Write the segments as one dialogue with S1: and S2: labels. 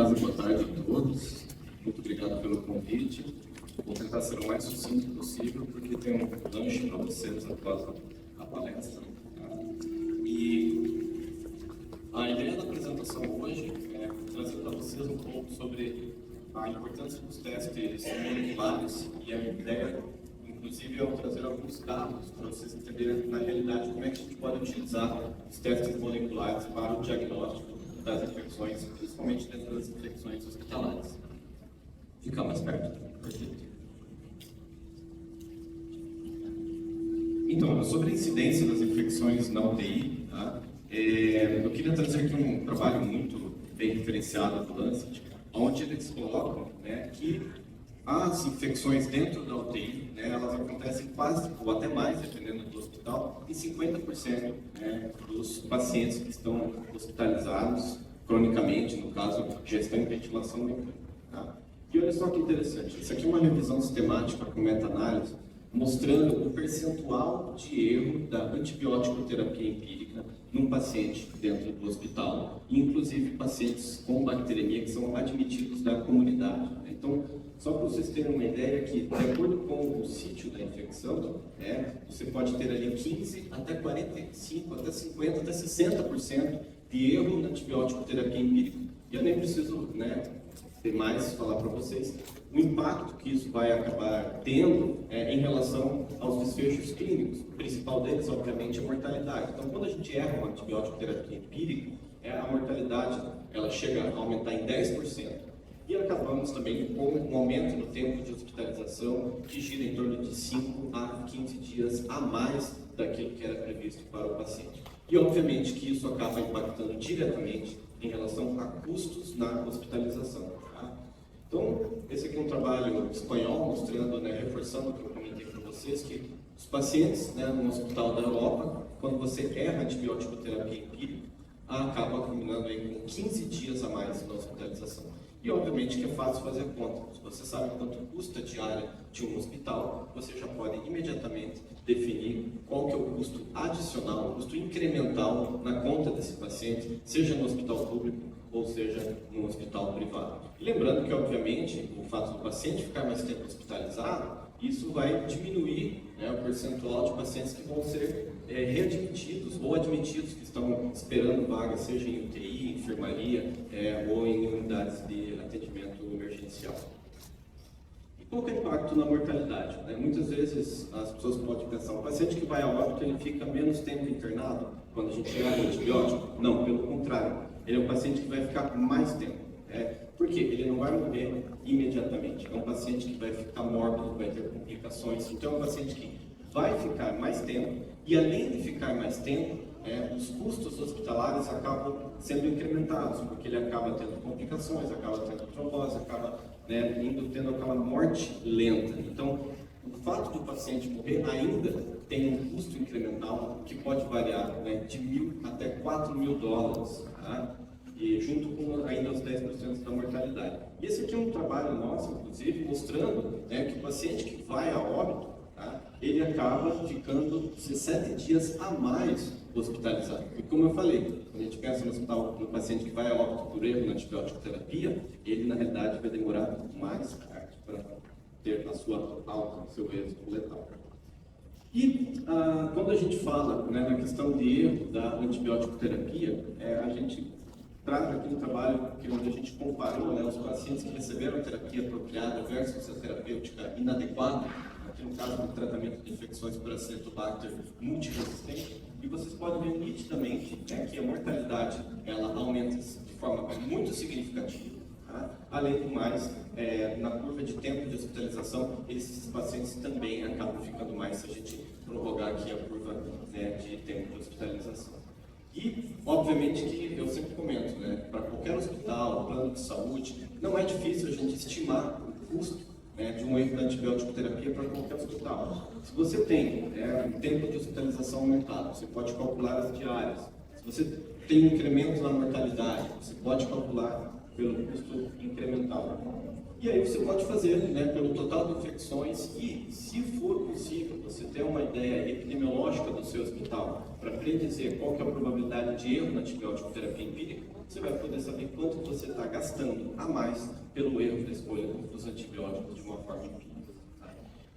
S1: paz e boa tarde a todos. Muito obrigado pelo convite. Vou tentar ser o mais sucinto possível, porque tem um lanche para vocês após a palestra. E a ideia da apresentação hoje é trazer para vocês um pouco sobre a importância dos testes moleculares, e a ideia, inclusive, é trazer alguns casos para vocês entenderem na realidade como é que a gente pode utilizar os testes moleculares para o diagnóstico das infecções, principalmente dentro das infecções hospitalares. Fica mais perto? Perfeito. Então, sobre a incidência das infecções na UTI, tá? Eu queria trazer aqui um trabalho muito bem referenciado do Lancet, onde eles colocam, né, que as infecções dentro da UTI, né, elas acontecem quase, ou até mais, dependendo do hospital, em 50%, né, dos pacientes que estão hospitalizados cronicamente, no caso, já estão em ventilação mecânica. Tá? E olha só que interessante, isso aqui é uma revisão sistemática com meta-análise, mostrando o percentual de erro da antibiótico-terapia empírica num paciente dentro do hospital, inclusive pacientes com bacteremia que são admitidos da comunidade. Então, só para vocês terem uma ideia que, de acordo com o sítio da infecção, você pode ter ali 15 até 45, até 50, até 60% de erro na antibiótico-terapia empírica. E eu nem preciso, ter mais falar para vocês o impacto que isso vai acabar tendo em relação aos desfechos clínicos. O principal deles, obviamente, é a mortalidade. Então, quando a gente erra uma antibiótico-terapia empírica, a mortalidade ela chega a aumentar em 10%. E acabamos também com um aumento no tempo de hospitalização que gira em torno de 5 a 15 dias a mais daquilo que era previsto para o paciente. E, obviamente, que isso acaba impactando diretamente em relação a custos na hospitalização. Tá? Então, esse aqui é um trabalho espanhol mostrando, reforçando o que eu comentei para vocês, que os pacientes no hospital da Europa, quando você erra antibiótico-terapia empírica, acaba combinando aí com 15 dias a mais na hospitalização. E, obviamente, que é fácil fazer conta. Se você sabe quanto custa a diária de um hospital, você já pode imediatamente definir qual que é o custo adicional, o custo incremental na conta desse paciente, seja no hospital público ou seja no hospital privado. E lembrando que, obviamente, o fato do paciente ficar mais tempo hospitalizado, isso vai diminuir o percentual de pacientes que vão ser readmitidos ou admitidos que estão esperando vaga, seja em UTI, enfermaria ou em unidades de atendimento emergencial. E qual que é o impacto na mortalidade? Muitas vezes as pessoas podem pensar, o paciente que vai a óbito ele fica menos tempo internado quando a gente erra o antibiótico? Não, pelo contrário, ele é um paciente que vai ficar mais tempo. Por quê? Ele não vai morrer imediatamente. É um paciente que vai ficar mórbido, vai ter complicações. Então, é um paciente que vai ficar mais tempo e, além de ficar mais tempo, os custos hospitalares acabam sendo incrementados, porque ele acaba tendo complicações, acaba tendo trombose, acaba tendo aquela morte lenta. Então, o fato do paciente morrer ainda tem um custo incremental que pode variar de $1.000 até $4.000, tá? E junto com ainda os 10% da mortalidade. E esse aqui é um trabalho nosso, inclusive, mostrando que o paciente que vai a óbito, ele acaba ficando 17 dias a mais hospitalizado. E como eu falei, quando a gente pensa no hospital, no paciente que vai a óbito por erro na antibiótico-terapia, ele na realidade vai demorar mais tarde para ter a sua alta, o seu êxito letal. E quando a gente fala na questão de erro da antibiótico-terapia, a gente traz aqui um trabalho onde a gente comparou os pacientes que receberam a terapia apropriada versus a terapêutica inadequada, aqui no caso do tratamento de infecções por Acinetobacter multiresistente, e vocês podem ver nitidamente que a mortalidade ela aumenta de forma muito significativa. Tá? Além do mais, na curva de tempo de hospitalização, esses pacientes também acabam ficando mais se a gente prorrogar aqui a curva de tempo de hospitalização. E, obviamente, que eu sempre comento, para qualquer hospital, plano de saúde, não é difícil a gente estimar o custo de um erro da antibiótico-terapia para qualquer hospital. Se você tem um tempo de hospitalização aumentado, você pode calcular as diárias. Se você tem um incremento na mortalidade, você pode calcular pelo custo incremental. E aí você pode fazer pelo total de infecções e, se for possível, você ter uma ideia epidemiológica do seu hospital para predizer qual que é a probabilidade de erro na antibiótico-terapia empírica, você vai poder saber quanto você está gastando a mais pelo erro da escolha dos antibióticos de uma forma empírica.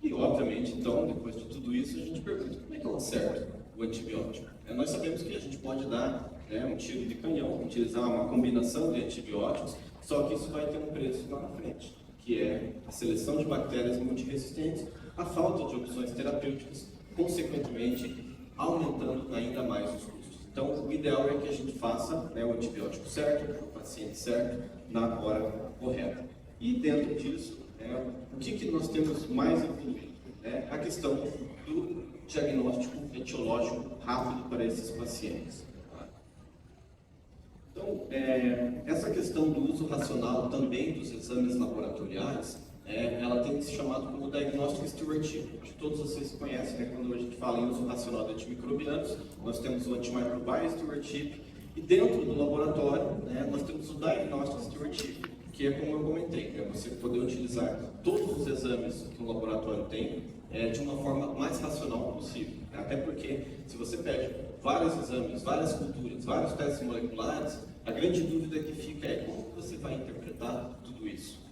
S1: E, obviamente, então, depois de tudo isso, a gente pergunta, como é que eu acerto o antibiótico? Nós sabemos que a gente pode dar um tiro de canhão, utilizar uma combinação de antibióticos, só que isso vai ter um preço lá na frente, que é a seleção de bactérias multiresistentes, a falta de opções terapêuticas, consequentemente, aumentando ainda mais os custos. Então, o ideal é que a gente faça o antibiótico certo, para o paciente certo, na hora correta. E dentro disso, o que nós temos mais evoluído? A questão do diagnóstico etiológico rápido para esses pacientes. Então, essa questão do uso racional também dos exames laboratoriais, ela tem se chamado como diagnóstico stewardship. Acho que todos vocês conhecem, quando a gente fala em uso racional de antimicrobianos, nós temos o antimicrobial stewardship, e dentro do laboratório, nós temos o diagnóstico stewardship, que é como eu comentei, você poder utilizar todos os exames que o laboratório tem de uma forma mais racional possível. Até porque, se você pede vários exames, várias culturas, vários testes moleculares, a grande dúvida que fica é como você vai interpretar tudo isso,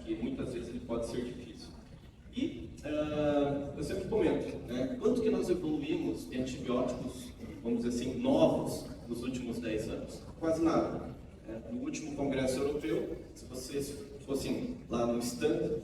S1: que muitas vezes ele pode ser difícil. E eu sempre comento, quanto que nós evoluímos em antibióticos, vamos dizer assim, novos nos últimos 10 anos? Quase nada. No último Congresso Europeu, se vocês fossem lá no stand,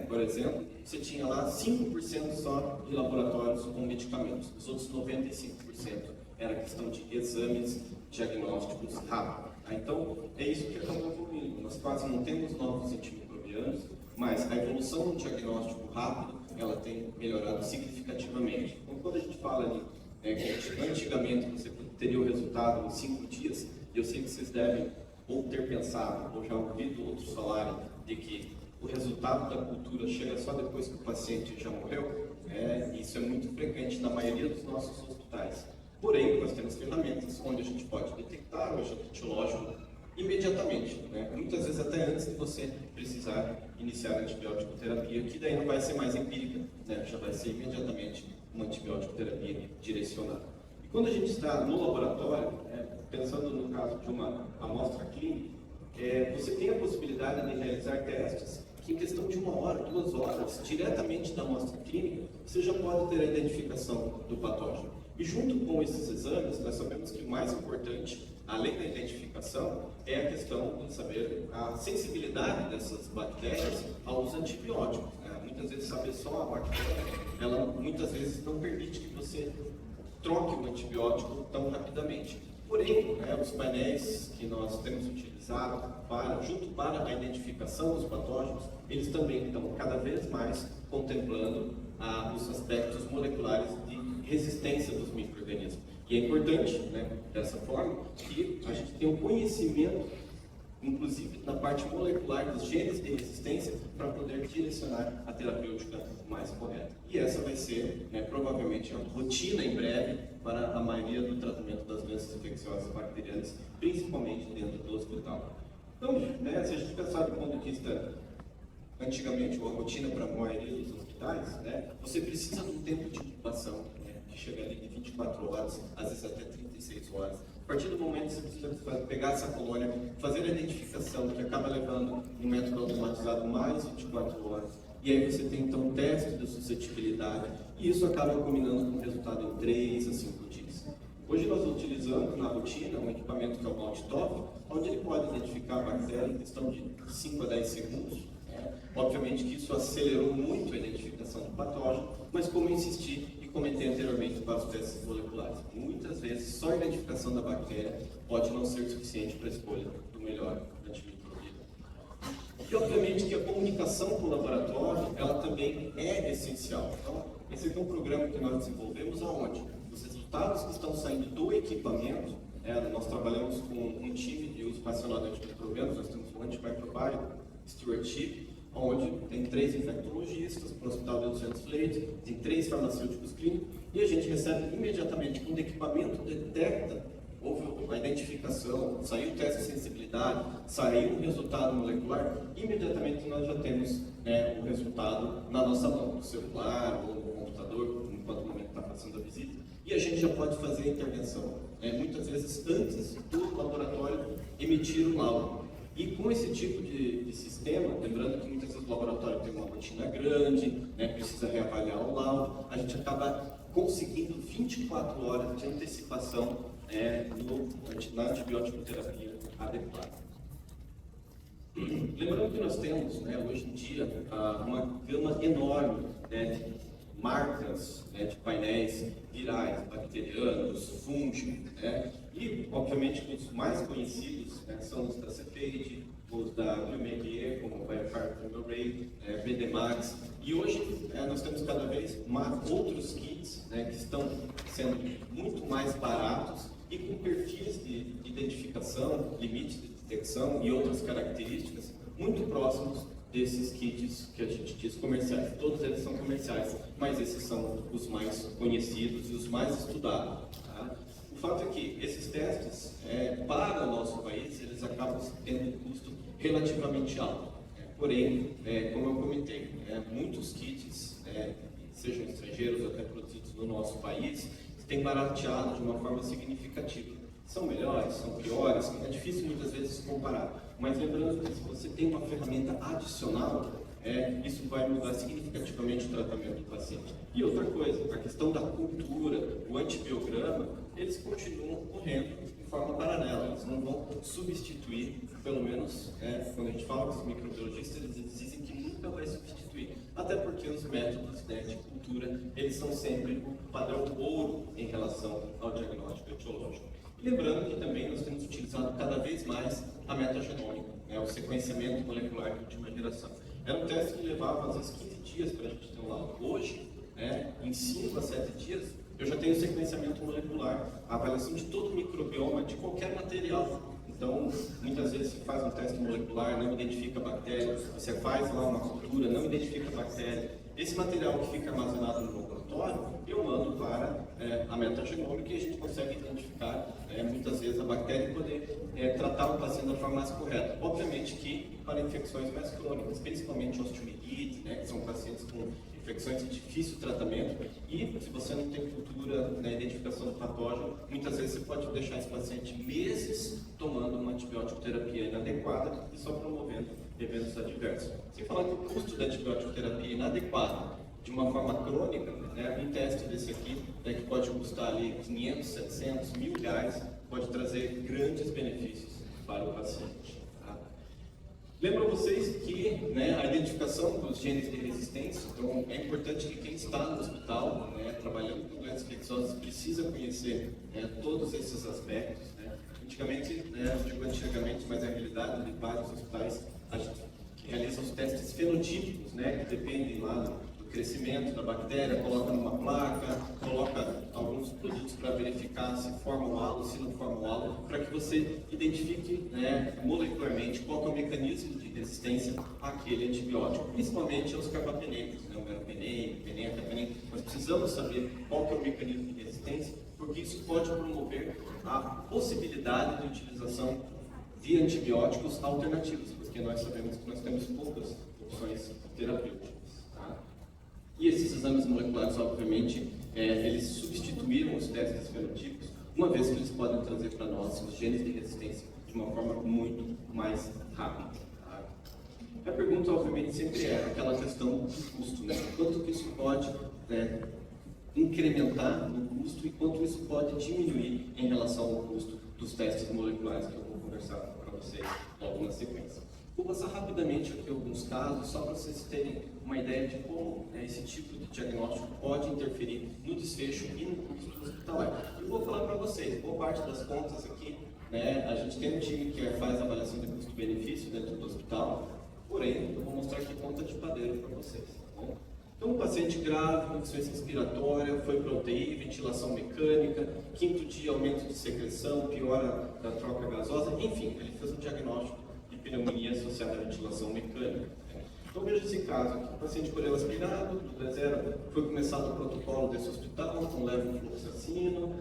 S1: por exemplo, você tinha lá 5% só de laboratórios com medicamentos, os outros 95% era questão de exames diagnósticos rápidos. Então, é isso que acabou evoluindo. Nós quase não temos novos antimicrobianos, mas a evolução do diagnóstico rápido, ela tem melhorado significativamente. Então, quando a gente fala ali, que antigamente você teria o resultado em 5 dias, eu sei que vocês devem ou ter pensado, ou já ouvido outros falarem, de que o resultado da cultura chega só depois que o paciente já morreu. Isso é muito frequente na maioria dos nossos hospitais. Porém, nós temos ferramentas onde a gente pode detectar o agente etiológico imediatamente, muitas vezes até antes de você precisar iniciar a antibiótico terapia, que daí não vai ser mais empírica, já vai ser imediatamente uma antibiótico terapia direcionada. E quando a gente está no laboratório, pensando no caso de uma amostra clínica, você tem a possibilidade de realizar testes que em questão de 1 hora, 2 horas, diretamente da amostra clínica, você já pode ter a identificação do patógeno. E junto com esses exames, nós sabemos que o mais importante, além da identificação, é a questão de saber a sensibilidade dessas bactérias aos antibióticos. Muitas vezes saber só a bactéria, ela muitas vezes não permite que você troque o antibiótico tão rapidamente. Porém, os painéis que nós temos utilizado junto para a identificação dos patógenos, eles também estão cada vez mais contemplando os aspectos moleculares de resistência dos micro-organismos. E é importante, dessa forma, que a gente tenha um conhecimento, inclusive na parte molecular dos genes de resistência, para poder direcionar a terapêutica mais correta. E essa vai ser, provavelmente, a rotina em breve para a maioria do tratamento das doenças infecciosas bacterianas, principalmente dentro do hospital. Então, se a gente pensar do ponto de vista, antigamente, a rotina para a maioria dos hospitais, você precisa de um tempo de incubação, que chega ali de 24 horas, às vezes até 36 horas. A partir do momento que você precisa pegar essa colônia, fazer a identificação, que acaba levando um método automatizado mais 24 horas, e aí você tem então um teste de suscetibilidade, e isso acaba combinando com um resultado em 3 a 5 dias. Hoje nós utilizamos na rotina um equipamento que é o MALDI-TOF, onde ele pode identificar a bactéria em questão de 5 a 10 segundos. Obviamente que isso acelerou muito a identificação do patógeno, mas como eu insisti e comentei anteriormente para os testes moleculares, muitas vezes só a identificação da bactéria pode não ser suficiente para a escolha do melhor antimicrobiano. E obviamente que a comunicação com o laboratório, ela também é essencial. Então, esse aqui é um programa que nós desenvolvemos aonde? Os resultados que estão saindo do equipamento, nós trabalhamos com um time de uso racional de antimicrobianos, nós temos um antimicrobial stewardship, onde tem 3 infectologistas para o Hospital de 200 leitos, tem 3 farmacêuticos clínicos, e a gente recebe imediatamente, quando o equipamento detecta houve a identificação, saiu o teste de sensibilidade, saiu o resultado molecular, imediatamente nós já temos, né, o resultado na nossa mão, no celular ou no computador, enquanto o momento está fazendo a visita, e a gente já pode fazer a intervenção, né, muitas vezes antes do laboratório emitir o laudo. E com esse tipo de sistema, lembrando que muitas vezes o laboratório tem uma rotina grande, né, precisa reavaliar o laudo, a gente acaba conseguindo 24 horas de antecipação, na antibiótico terapia adequada. Lembrando que nós temos, né, hoje em dia, uma gama enorme, né, de marcas, né, de painéis virais, bacterianos, fúngicos, né, e, obviamente, os mais conhecidos, né, são os da Cepheid, os da Biomedier, como o Biocarb Array, BDMAX, e hoje nós temos cada vez mais outros kits, né, que estão sendo muito mais baratos e com perfis de identificação, limite de detecção e outras características muito próximos desses kits que a gente diz comerciais. Todos eles são comerciais, mas esses são os mais conhecidos e os mais estudados. Tá? O fato é que esses testes, para o nosso país, eles acabam tendo um custo relativamente alto. Porém, como eu comentei, muitos kits, sejam estrangeiros ou até produzidos no nosso país, têm barateado de uma forma significativa. São melhores, são piores, é difícil muitas vezes comparar. Mas lembrando que se você tem uma ferramenta adicional, isso vai mudar significativamente o tratamento do paciente. E outra coisa, a questão da cultura, o antibiograma, eles continuam correndo de forma paralela, eles não vão substituir, pelo menos quando a gente fala com os microbiologistas, eles dizem que nunca vai substituir. Até porque os métodos, né, de cultura, eles são sempre o padrão ouro em relação ao diagnóstico etiológico. E lembrando que também nós temos utilizado cada vez mais a metagenômica, né, o sequenciamento molecular de última geração. Era um teste que levava às vezes 15 dias para a gente ter um laudo. Hoje, em 5 a 7 dias, eu já tenho sequenciamento molecular, a avaliação de todo o microbioma de qualquer material. Então, muitas vezes se faz um teste molecular, não identifica a bactéria, você faz lá uma cultura, não identifica a bactéria. Esse material que fica armazenado no laboratório, eu mando para a metagenômica e a gente consegue identificar muitas vezes a bactéria e poder tratar o paciente da forma mais correta. Obviamente que para infecções mais crônicas, principalmente osteomielite, né, que são pacientes com infecções de difícil tratamento, e se você não tem cultura na identificação do patógeno, muitas vezes você pode deixar esse paciente meses tomando uma antibiótico terapia inadequada e só promovendo eventos adversos. Sem falar que o custo da antibiótico terapia inadequada de uma forma crônica, um teste desse aqui, que pode custar ali 500, 700, R$1.000, pode trazer grandes benefícios para o paciente. Tá? Lembro a vocês que a identificação dos genes de resistência, então é importante que quem está no hospital, trabalhando com doenças infecciosas, precisa conhecer todos esses aspectos. Antigamente, eu digo antigamente, mas é a realidade de vários hospitais, a gente realiza os testes fenotípicos, que dependem lá do crescimento da bactéria, coloca numa placa, coloca alguns produtos para verificar se forma o halo, se não forma o halo, para que você identifique molecularmente qual é o mecanismo de resistência àquele antibiótico, principalmente aos carbapeneicos, o meropenem, penem, carbapenem. Nós precisamos saber qual é o mecanismo de resistência, porque isso pode promover a possibilidade de utilização de antibióticos alternativos, porque nós sabemos que nós temos poucas opções terapêuticas. Tá? E esses exames moleculares, obviamente, eles substituíram os testes fenotípicos, uma vez que eles podem trazer para nós os genes de resistência de uma forma muito mais rápida. Tá? A pergunta, obviamente, sempre é aquela questão do custo, quanto que isso pode incrementar no custo e quanto isso pode diminuir em relação ao custo dos testes moleculares, que eu vou conversar para vocês logo na sequência. Vou passar rapidamente aqui alguns casos, só para vocês terem uma ideia de como esse tipo de diagnóstico pode interferir no desfecho e no custo hospitalar. Eu vou falar para vocês, boa parte das contas aqui, a gente tem um time que faz avaliação de custo-benefício dentro do hospital, porém, eu vou mostrar aqui conta de padeiro para vocês. Tá bom? Então, um paciente grave, com insuficiência respiratória, foi para UTI, ventilação mecânica, quinto dia aumento de secreção, piora da troca gasosa, enfim, ele fez um diagnóstico de pneumonia associada à ventilação mecânica. Então, veja esse caso aqui, o paciente colheu aspirado, do D0, foi começado o protocolo desse hospital, com levofloxacino,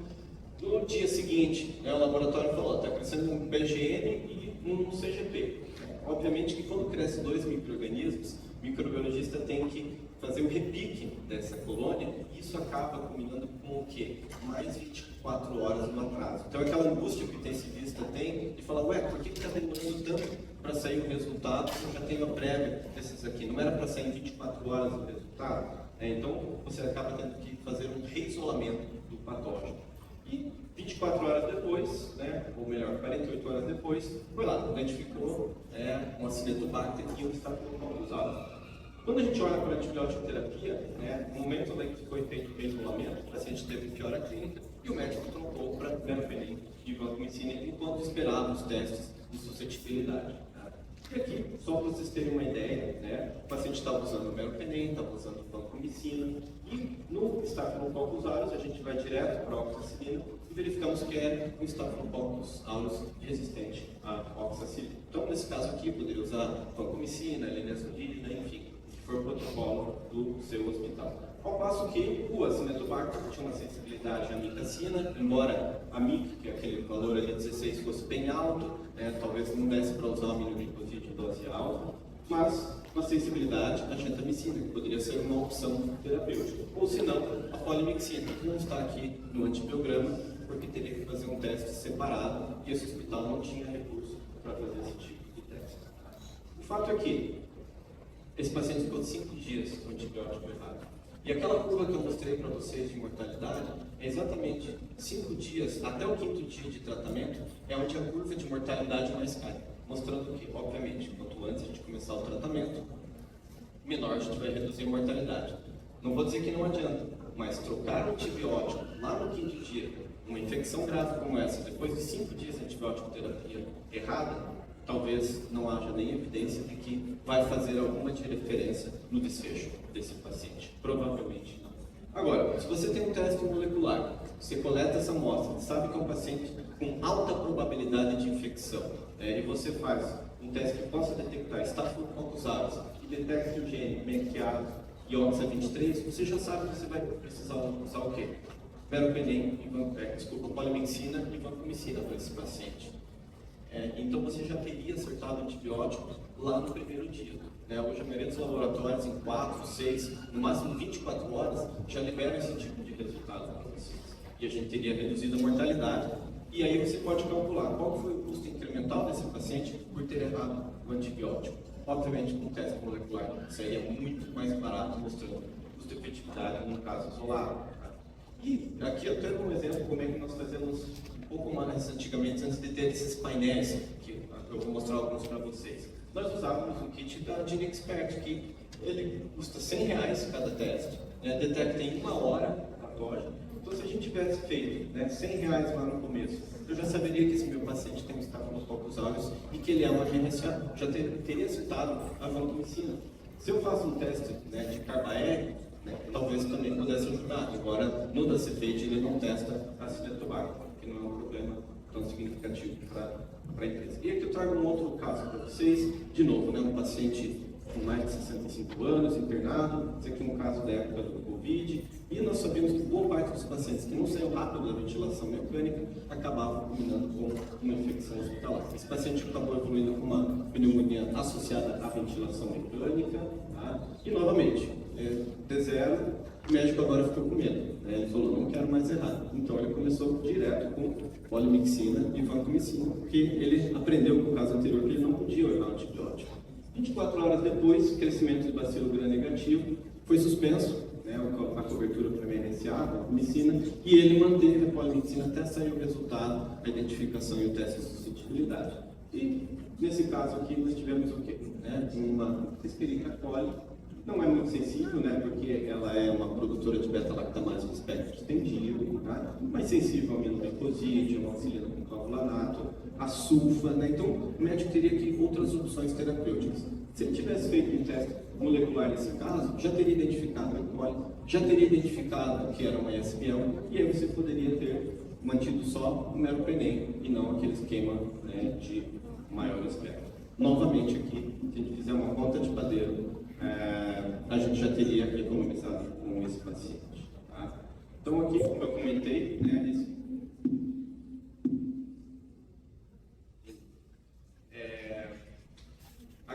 S1: No dia seguinte, o laboratório falou, está crescendo um PGN e um CGP. Obviamente que quando cresce dois micro-organismos, o microbiologista tem que fazer o repique dessa colônia e isso acaba culminando com o quê? Mais 24 horas no atraso. Então aquela angústia que o intensivista tem de falar, ué, por que está demorando tanto para sair o resultado se eu já tenho a prévia desses aqui? Não era para sair em 24 horas o resultado? Então você acaba tendo que fazer um reisolamento do patógeno. E 24 horas depois, ou melhor, 48 horas depois, foi lá, identificou um Acinetobacter e um Staphylococcus aureus. Quando a gente olha para a antibiótico terapia, no momento em que foi feito o isolamento, o paciente teve piora clínica e o médico trocou para meropenem e vancomicina enquanto esperava os testes de suscetibilidade. E aqui, só para vocês terem uma ideia, o paciente estava usando meropenem, estava usando vancomicina e no Staphylococcus aureus a gente vai direto para a oxacilina e verificamos que é um Staphylococcus aureus resistente à oxacilina. Então, nesse caso aqui, poderia usar vancomicina, linezolida, enfim, que for o protocolo do seu hospital. Ao passo que o Acinetobacter tinha uma sensibilidade à micacina, embora a mic, que é aquele valor ali 16, fosse bem alto, talvez não desse para usar o aminoglicoside em dose alta, mas uma sensibilidade à gentamicina, que poderia ser uma opção terapêutica. Ou se não, a polimixina, que não está aqui no antibiograma, porque teria que fazer um teste separado e esse hospital não tinha recurso para fazer esse tipo de teste. O fato é que esse paciente ficou 5 dias com antibiótico errado. E aquela curva que eu mostrei para vocês de mortalidade é exatamente 5 dias, até o 5º dia de tratamento, é onde a curva de mortalidade mais cai. Mostrando que, obviamente, quanto antes a gente começar o tratamento, menor a gente vai reduzir a mortalidade. Não vou dizer que não adianta, mas trocar o antibiótico lá no 5º dia, uma infecção grave como essa, depois de 5 dias de antibiótico terapia errada, talvez não haja nem evidência de que vai fazer alguma diferença no desfecho desse paciente. Provavelmente não. Agora, se você tem um teste molecular, você coleta essa amostra, sabe que é um paciente com alta probabilidade de infecção, e você faz um teste que possa detectar Staphylococcus aureus e detecte o gene MECA e OXA23, você já sabe que você vai precisar usar o quê? Meropenem, polimixina e vancomicina para esse paciente. Então você já teria acertado o antibiótico lá no primeiro dia. Hoje a maioria dos laboratórios em 4, 6, no máximo 24 horas já liberam esse tipo de resultado para vocês. E a gente teria reduzido a mortalidade. E aí você pode calcular qual foi o custo incremental desse paciente por ter errado o antibiótico. Obviamente com um teste molecular seria muito mais barato, mostrando custo-efetividade num caso isolado. E aqui eu tenho um exemplo como é que nós fazemos um pouco mais antigamente, antes de ter esses painéis, que eu vou mostrar alguns para vocês. Nós usávamos um kit da GeneXpert, que ele custa R$100 cada teste, detecta em 1 hora o patógeno. Então, se a gente tivesse feito R$100 lá no começo, eu já saberia que esse meu paciente tem um Staphylococcus aureus e que ele é uma MRSA, já teria citado a vancomicina. Se eu faço um teste de Carbaer, talvez também pudesse ajudar. Agora, no da Cepheid, ele não testa Acinetobacter, que não é um problema tão significativo para a empresa. E aqui eu trago um outro caso para vocês, de novo, um paciente com mais de 65 anos, internado, esse aqui é um caso da época do Covid, e nós sabemos que boa parte dos pacientes que não saiu rápido da ventilação mecânica acabavam culminando com uma infecção hospitalar. Esse paciente acabou evoluindo com uma pneumonia associada à ventilação mecânica, e novamente, D0, o médico agora ficou com medo. Ele falou, não quero mais errar. Então ele começou direto com polimixina e vancomicina, porque ele aprendeu com o caso anterior que ele não podia errar o antibiótico. 24 horas depois, o crescimento de bacilo gram negativo foi suspenso, a cobertura para MRSA, a vancomicina, e ele manteve a polimixina até sair o resultado, a identificação e o teste de suscetibilidade. E nesse caso aqui nós tivemos o quê? Uma Escherichia coli. Não é muito sensível, porque ela é uma produtora de beta-lactamase no espectro estendido, mais sensível ao aminoglicosídeo, ao auxiliano com clavulanato, a sulfa, então o médico teria aqui outras opções terapêuticas. Se ele tivesse feito um teste molecular nesse caso, já teria identificado a E. coli, já teria identificado que era uma ISBL, e aí você poderia ter mantido só o meropenem e não aquele esquema de maior espectro. Novamente aqui, se a gente fizer uma conta de padeiro, a gente já teria economizado com esse paciente. Então aqui, como eu comentei,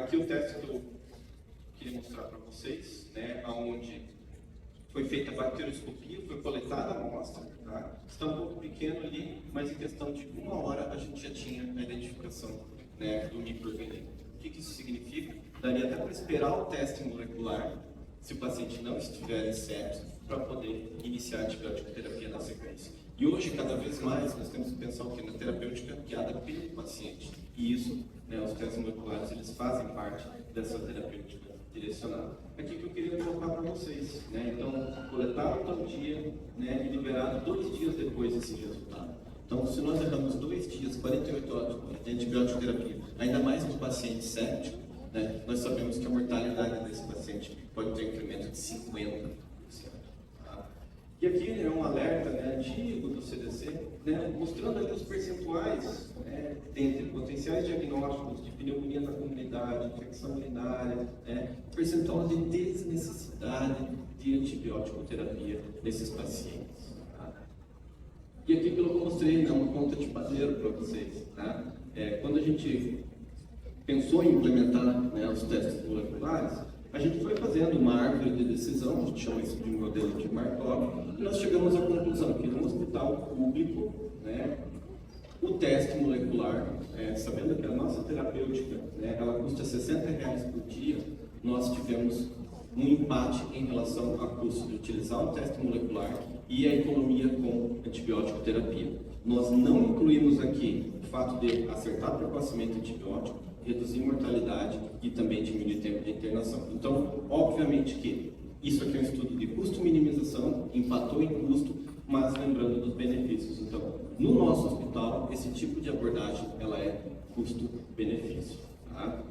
S1: Aqui o teste que eu queria mostrar para vocês, né, onde foi feita a bacterioscopia, foi coletada a amostra, tá? Está um pouco pequeno ali, mas em questão de 1 hora a gente já tinha a identificação, né, do micro-organismo. O que isso significa? Daria até para esperar o teste molecular, se o paciente não estiver inseto, para poder iniciar a antibiótico terapia na sequência. E hoje, cada vez mais, nós temos que pensar o que? Na terapêutica guiada pelo paciente. E isso, né, os testes moleculares, eles fazem parte dessa terapêutica direcionada. Aqui que eu queria colocar para vocês, né? Então, coletado tal dia, né, e liberado 2 dias depois esse resultado. Então, se nós erramos 2 dias, 48 horas de antibiótico terapia, ainda mais no paciente séptico, né, nós sabemos que a mortalidade desse paciente pode ter um incremento de 50%. Tá? E aqui é um alerta, né, antigo do CDC, né, mostrando ali os percentuais, né, entre potenciais diagnósticos de pneumonia na comunidade, infecção urinária, né, percentual de desnecessidade de antibiótico terapia nesses pacientes. Tá? E aqui, pelo que eu mostrei, né, uma conta de padeiro para vocês. Tá? Quando a gente pensou em implementar, né, os testes moleculares, a gente foi fazendo uma árvore de decisão, a gente chama isso de modelo de Markov, e nós chegamos à conclusão que no hospital público, né, o teste molecular, sabendo que a nossa terapêutica, né, ela custa R$60 por dia, nós tivemos um empate em relação ao custo de utilizar o teste molecular e a economia com antibiótico terapia. Nós não incluímos aqui o fato de acertar precocemente o antibiótico, reduzir mortalidade e também diminuir o tempo de internação. Então, obviamente que isso aqui é um estudo de custo-minimização, empatou em custo, mas lembrando dos benefícios. Então, no nosso hospital, esse tipo de abordagem, ela é custo-benefício. Tá?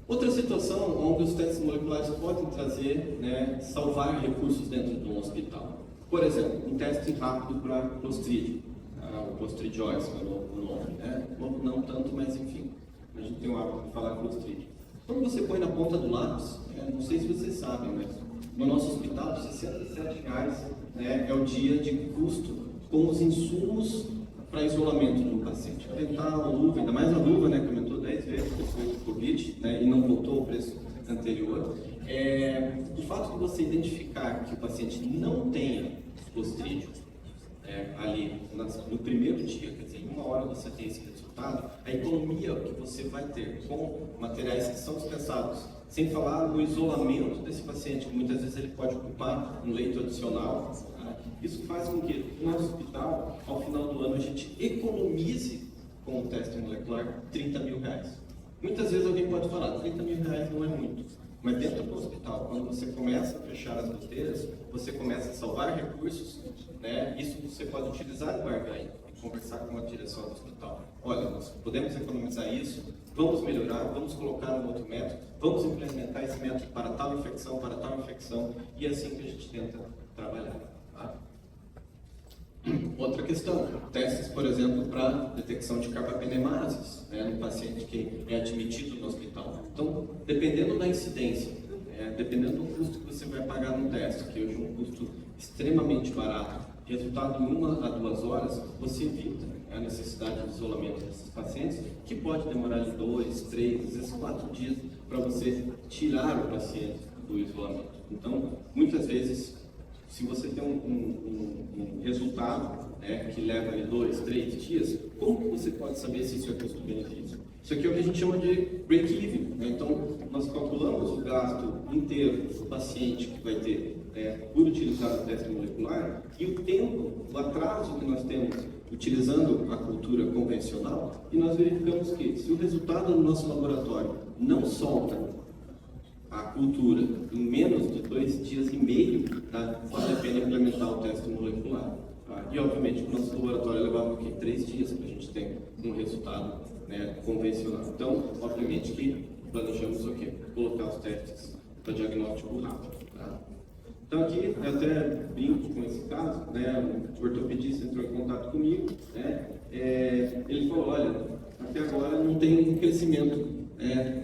S1: Outra situação onde os testes moleculares podem trazer, né, salvar recursos dentro de um hospital. Por exemplo, um teste rápido para Clostridium, o Clostridiose, que é o nome, né? Não tanto, mas enfim. A gente tem o hábito de falar Clostridium. Quando você põe na ponta do lápis, não sei se vocês sabem, mas no nosso hospital, R$67, né, é o dia de custo com os insumos para isolamento do paciente. Avental, luva, ainda mais a luva, né, que aumentou 10 vezes depois do Covid, né, e não voltou ao preço anterior. O fato de você identificar que o paciente não tenha Clostridium ali no primeiro dia, quer dizer, em 1 hora você tem esse resultado, a economia que você vai ter com materiais que são dispensados, sem falar no isolamento desse paciente, que muitas vezes ele pode ocupar um leito adicional, tá? Isso faz com que no nosso hospital, ao final do ano, a gente economize com o teste molecular R$30 mil. Muitas vezes alguém pode falar, R$30 mil não é muito. Mas dentro do hospital, quando você começa a fechar as goteiras, você começa a salvar recursos, né? Isso você pode utilizar no barganho e conversar com a direção do hospital. Olha, nós podemos economizar isso, vamos melhorar, vamos colocar um outro método, vamos implementar esse método para tal infecção, e é assim que a gente tenta trabalhar. Tá? Outra questão, testes, por exemplo, para detecção de carbapinemases, né, no paciente que é admitido no hospital. Então, dependendo da incidência, dependendo do custo que você vai pagar no teste, que hoje é um custo extremamente barato, resultado em 1 a 2 horas, você evita a necessidade de isolamento desses pacientes, que pode demorar de 2, 3, às vezes 4 dias para você tirar o paciente do isolamento. Então, muitas vezes, se você tem um resultado, né, que leva ali 2, 3 dias, como que você pode saber se isso é custo-benefício? Isso aqui é o que a gente chama de break-even, né? Então, nós calculamos o gasto inteiro do paciente que vai ter por utilizar o teste molecular e o tempo, o atraso que nós temos utilizando a cultura convencional, e nós verificamos que se o resultado do nosso laboratório não solta a cultura em menos de 2 dias e meio, tá? Vale a pena implementar o teste molecular. Tá? E obviamente o nosso laboratório levava o quê? 3 dias para a gente ter um resultado, né, convencional. Então, obviamente que planejamos o quê? Colocar os testes para diagnóstico rápido. Tá? Então aqui eu até brinco com esse caso, né? O ortopedista entrou em contato comigo, né? Ele falou, olha, até agora não tem crescimento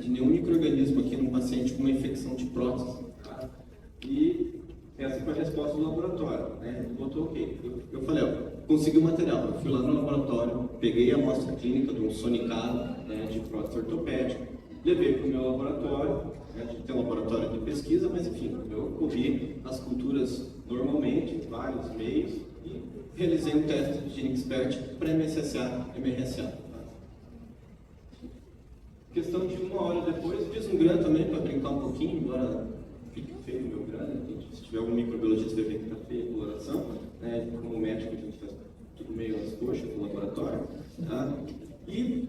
S1: de nenhum micro-organismo aqui no paciente com uma infecção de prótese. Tá? E essa foi a resposta do laboratório, né? Ele botou ok. Eu falei, consegui o material. Eu fui lá no laboratório, peguei a amostra clínica de um sonicado, né, de prótese ortopédica, levei para o meu laboratório, né? A gente tem um laboratório de pesquisa, mas enfim, eu corri as culturas normalmente, vários meios, e realizei um teste de GeneXpert para MSSA, MRSA. Questão de 1 hora depois, fiz um GRAM também para brincar um pouquinho, embora fique feio o meu GRAM, né? Se tiver algum microbiologista vai ver que está feia a coloração, né? Como médico a gente faz tudo meio às coxas no laboratório, tá? E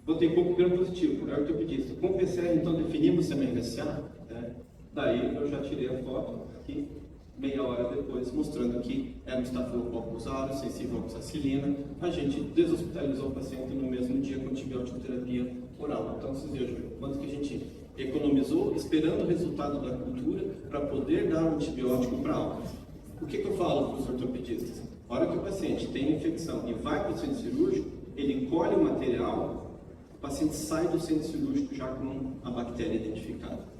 S1: botei pouco GRAM positivo, era ortopedista. Com o PCR, então, definimos se é MRSA, né? Daí eu já tirei a foto aqui, meia hora depois, mostrando que era um Staphylococcus aureus sensível à oxacilina. A gente deshospitalizou o paciente no mesmo dia com antibiótico terapia oral. Então, vocês vejam quanto que a gente economizou esperando o resultado da cultura para poder dar um antibiótico para a alta. O que eu falo para os ortopedistas? Na hora que o paciente tem infecção e vai para o centro cirúrgico, ele colhe o material, o paciente sai do centro cirúrgico já com a bactéria identificada.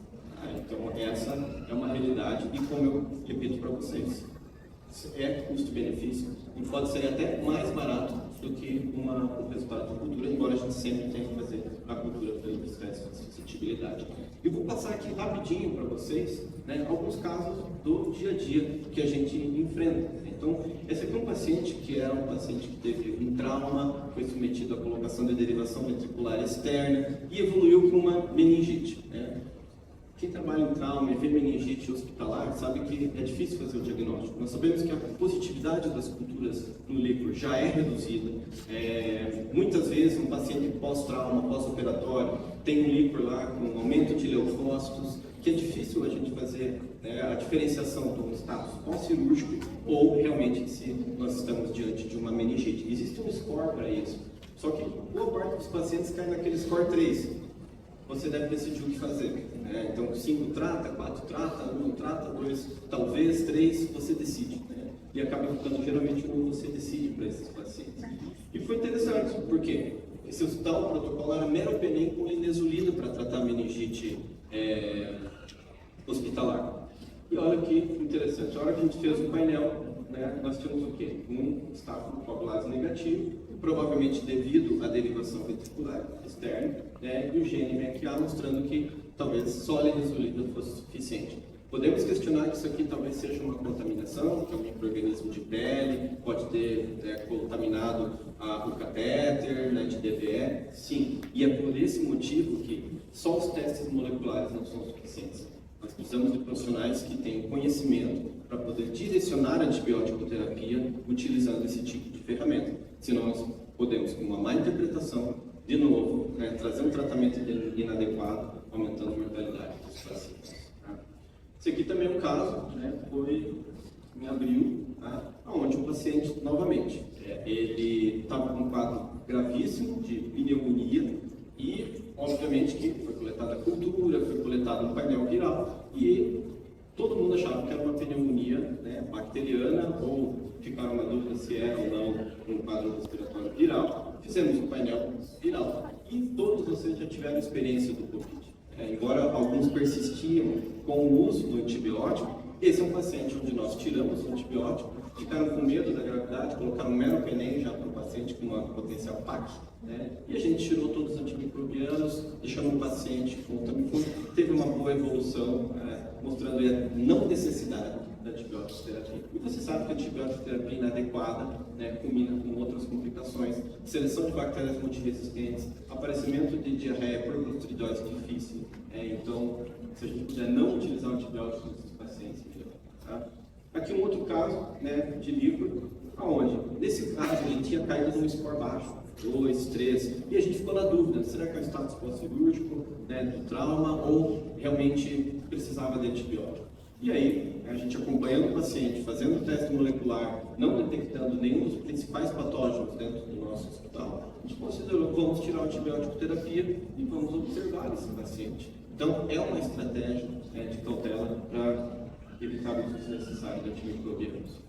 S1: Então, essa é uma realidade e, como eu repito para vocês, é custo-benefício e pode ser até mais barato do que o resultado da cultura, embora a gente sempre tenha que fazer a cultura pelos testes de suscetibilidade. E vou passar aqui rapidinho para vocês, né, alguns casos do dia a dia que a gente enfrenta. Então, esse aqui é um paciente que era um paciente que teve um trauma, foi submetido à colocação de derivação ventricular externa e evoluiu com uma meningite, né? Quem trabalha em trauma e vê meningite hospitalar sabe que é difícil fazer o diagnóstico. Nós sabemos que a positividade das culturas no líquor já é reduzida. Muitas vezes um paciente pós-trauma, pós-operatório, tem um líquor lá com aumento de leucócitos, que é difícil a gente fazer, né, a diferenciação do status pós-cirúrgico ou realmente se nós estamos diante de uma meningite. Existe um score para isso, só que boa parte dos pacientes cai naquele score 3. Você deve decidir o que fazer, né? Então, 5 trata, 4 trata, 1 não trata, 2 talvez, 3 você decide, né? E acaba ficando geralmente o você decide para esses pacientes. E foi interessante, porque esse hospital, o protocolo era meropenem com linezolida para tratar a meningite hospitalar. E olha que interessante, a hora que a gente fez o painel, né, nós tínhamos o quê? Um Staphylococcus negativo, provavelmente devido à derivação ventricular externa, né, e o gene MRA mostrando que talvez só a linezolida fosse suficiente. Podemos questionar que isso aqui talvez seja uma contaminação, que é um micro-organismo de pele, pode ter contaminado o catéter, né, de DVE, sim. E é por esse motivo que só os testes moleculares não são suficientes. Nós precisamos de profissionais que tenham conhecimento para poder direcionar a antibiótico terapia utilizando esse tipo de ferramenta. Senão nós podemos, com uma má interpretação, de novo, né, trazer um tratamento inadequado, aumentando a mortalidade dos pacientes. Tá? Esse aqui também é um caso, né, foi em abril, tá, onde o paciente, novamente, ele estava com um quadro gravíssimo de pneumonia e, obviamente, que foi coletada a cultura, foi coletado um painel viral e todo mundo achava que era uma pneumonia, né, bacteriana ou ficaram uma dúvida se era ou não um quadro respiratório viral. Fizemos um painel viral e todos vocês já tiveram experiência do Covid. Embora alguns persistiam com o uso do antibiótico, esse é um paciente onde nós tiramos o antibiótico, ficaram com medo da gravidade, colocaram meropenem já para o paciente com uma potencial PAC, né? E a gente tirou todos os antimicrobianos, deixando o paciente com Tamiflu, teve uma boa evolução, mostrando a não necessidade da antibiótico terapia. E você sabe que a antibiótico terapia inadequada, né, combina com outras complicações, seleção de bactérias multiresistentes, aparecimento de diarreia por clostridose difícil. Então, se a gente puder não utilizar o antibiótico nesses pacientes, tá? Aqui um outro caso, né, de líquor, aonde? Nesse caso, ele tinha caído num score baixo, 2, 3, e a gente ficou na dúvida, será que é um status pós-cirúrgico, né, do trauma, ou realmente precisava de antibiótico? E aí, a gente acompanhando o paciente, fazendo o teste molecular, não detectando nenhum dos principais patógenos dentro do nosso hospital, a gente considerou, vamos tirar o antibiótico terapia e vamos observar esse paciente. Então, é uma estratégia, né, de cautela para evitar o uso desnecessário de antimicrobianos.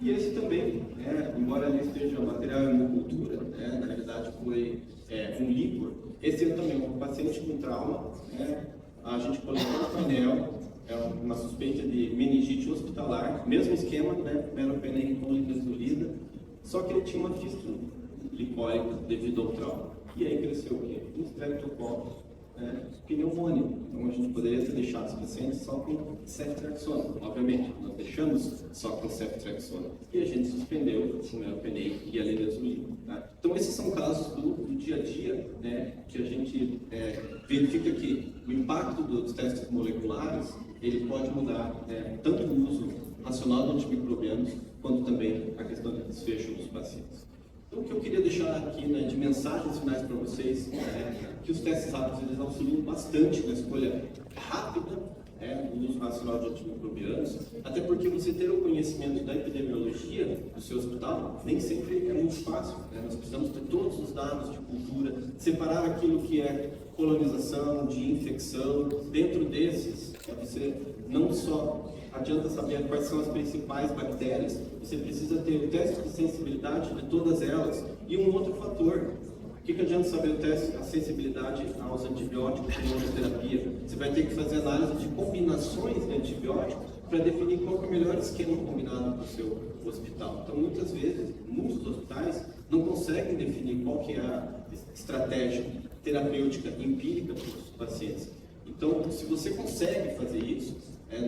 S1: E esse também, né, embora ele esteja material em hemocultura, né, na realidade foi um líquor, esse é também um paciente com trauma, né, a gente coletou o painel, uma suspeita de meningite hospitalar, mesmo esquema, né, meropenem com linezolida, só que ele tinha uma fístula lipólica devido ao trauma. E aí cresceu o quê? Um streptococcus pneumonia. Então a gente poderia ter deixado os pacientes só com ceftriaxona. Obviamente, nós deixamos só com ceftriaxona. E a gente suspendeu o meropenem e a linezolida. Tá? Então esses são casos do dia a dia, né, que a gente verifica que o impacto dos testes moleculares ele pode mudar tanto o uso racional de antimicrobianos quanto também a questão de desfecho dos pacientes. Então, o que eu queria deixar aqui, né, de mensagens finais para vocês é que os testes rápidos eles auxiliam bastante na escolha rápida do uso racional de antimicrobianos, até porque você ter o conhecimento da epidemiologia do seu hospital nem sempre é muito fácil. Né? Nós precisamos ter todos os dados de cultura, separar aquilo que é colonização, de infecção. Dentro desses, você não só adianta saber quais são as principais bactérias, você precisa ter o teste de sensibilidade de todas elas. E um outro fator, o que adianta saber o teste, a sensibilidade aos antibióticos e imunoterapia? Você vai ter que fazer análise de combinações de antibióticos para definir qual é o melhor esquema combinado para o seu hospital. Então, muitas vezes, muitos hospitais não conseguem definir qual que é a estratégia terapêutica empírica para os pacientes. Então, se você consegue fazer isso,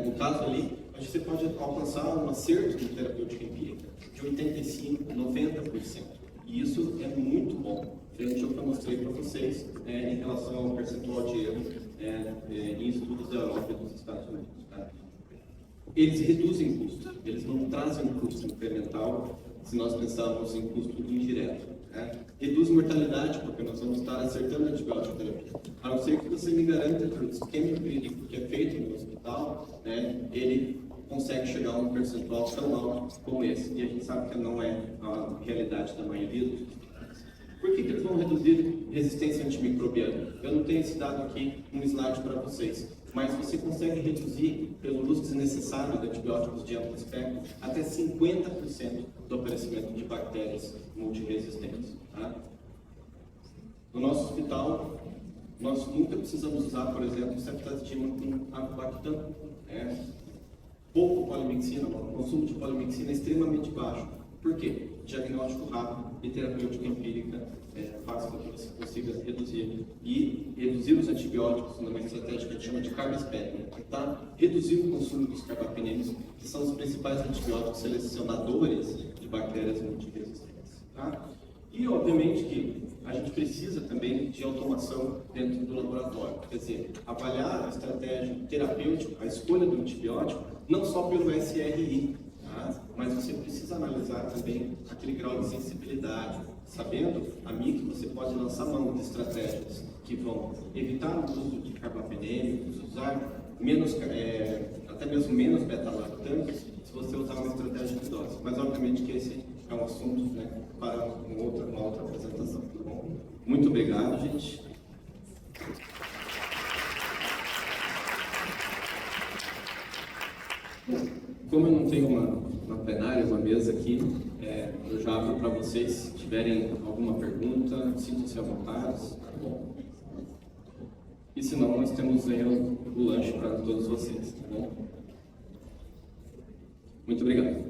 S1: no caso ali, você pode alcançar um acerto de terapêutica empírica de 85%, 90%. E isso é muito bom, frente ao que eu mostrei para vocês em relação ao percentual de erro em estudos da Europa e dos Estados Unidos. Tá? Eles reduzem custos, eles não trazem um custo incremental se nós pensarmos em custo indireto. Reduz mortalidade, porque nós vamos estar acertando a antibiótico terapia. A não ser que você me garanta que o esquema empírico que é feito no hospital, ele consegue chegar a um percentual tão alto como esse. E a gente sabe que não é a realidade da maioria dos hospitais. Por que eles vão reduzir resistência antimicrobiana? Eu não tenho esse dado aqui no slide para vocês, mas você consegue reduzir, pelo uso desnecessário de antibióticos de amplo espectro, até 50% do aparecimento de bactérias multiresistentes. Tá? No nosso hospital, nós nunca precisamos usar, por exemplo, ceftazidima com avibactam. Pouco polimixina, o consumo de polimixina é extremamente baixo. Por quê? Diagnóstico rápido e terapêutica empírica faz com que você consiga reduzir os antibióticos numa estratégia que a gente chama de carbaspédia, tá? Reduzir o consumo dos carbapenêmicos, que são os principais antibióticos selecionadores de bactérias multiresistentes. Tá? E, obviamente, que a gente precisa também de automação dentro do laboratório, quer dizer, avaliar a estratégia terapêutica, a escolha do antibiótico, não só pelo SRI, tá? Mas você precisa analisar também aquele grau de sensibilidade, sabendo, amigo, que você pode lançar mão de estratégias que vão evitar o uso de carbapenêmicos, usar menos, até mesmo menos beta-lactantes, se você usar uma estratégia de dose. Mas, obviamente, que esse é um assunto para uma outra apresentação, tá bom? Muito obrigado, gente. Como eu não tenho uma plenária, uma mesa aqui, eu já abro para vocês, se tiverem alguma pergunta, sintam-se à vontade, tá bom? E se não, nós temos aí o lanche para todos vocês, tá bom? Muito obrigado.